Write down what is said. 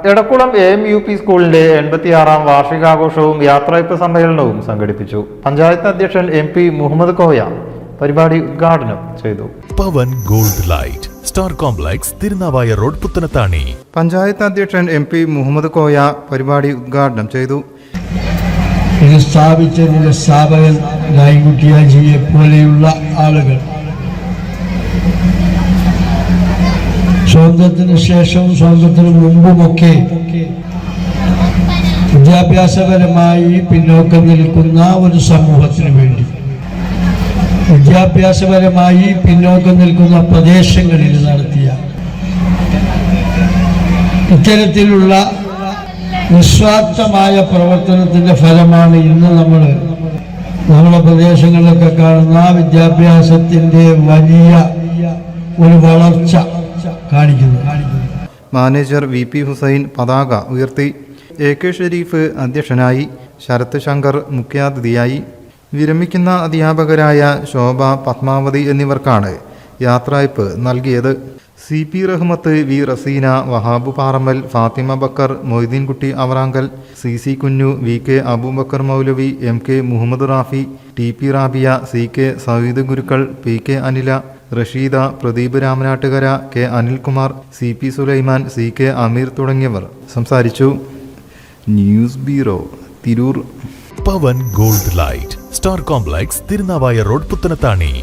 Edakkulam AMUP സ്കൂളിന്റെ 86ാം വാർഷികാഘോഷവും യാത്രയപ്പ് സമ്മേളനവും സംഘടിപ്പിച്ചു. പഞ്ചായത്ത് അധ്യക്ഷൻ MP മുഹമ്മദ് കോയ പരിപാടി ഉദ്ഘാടനം ചെയ്തു. Pavan gold light star complex Tirunavaya road Puthanathani. Panchayat അധ്യക്ഷൻ MP മുഹമ്മദ് കോയ പരിപാടി ഉദ്ഘാടനം ചെയ്തു. ഇത് സ്ഥാപിച്ചതിന്റെ സ്ഥാപകൻ നായിക്കുട്ടിയാജിയെ പോലെയുള്ള ആളുകൾ സ്വാതന്ത്ര്യത്തിന് ശേഷവും സ്വാതന്ത്ര്യത്തിന് മുമ്പുമൊക്കെ വിദ്യാഭ്യാസപരമായി പിന്നോക്കം നിൽക്കുന്ന ഒരു സമൂഹത്തിന് വേണ്ടി, വിദ്യാഭ്യാസപരമായി പിന്നോക്കം നിൽക്കുന്ന പ്രദേശങ്ങളിൽ നടത്തിയ ഇത്തരത്തിലുള്ള നിസ്വാർത്ഥമായ പ്രവർത്തനത്തിന്റെ ഫലമാണ് ഇന്ന് നമ്മുടെ പ്രദേശങ്ങളിലൊക്കെ കാണുന്ന വിദ്യാഭ്യാസത്തിന്റെ വലിയ ഒരു വളർച്ച കാണിക്കുന്നത്. മാനേജർ VP ഹുസൈൻ പതാക ഉയർത്തി. AK ഷെരീഫ് അധ്യക്ഷനായി. ശരത് ശങ്കർ മുഖ്യാതിഥിയായി. വിരമിക്കുന്ന അധ്യാപകരായ ശോഭ, പത്മാവതി എന്നിവർക്കാണ് യാത്രയപ്പ് നൽകിയത്. CP റഹ്മത്ത്, V റസീന, വഹാബു പാറമ്മൽ, ഫാത്തിമ ബക്കർ, മൊയ്തീൻകുട്ടി അവറാങ്കൽ, CC കുഞ്ഞു, VK അബൂബക്കർ മൗലവി, MK Muhammad Rafi, TP Rabiya, CK Sayyid ഗുരുക്കൾ, PK Anila, Rasheeda, Pradeep Ramanattukara, K Anilkumar, CP Sulaiman, CK Ameer തുടങ്ങിയവർ സംസാരിച്ചു. News bureau, Tirur. Pavan gold light star complex Tirunavaya road Puthanathani.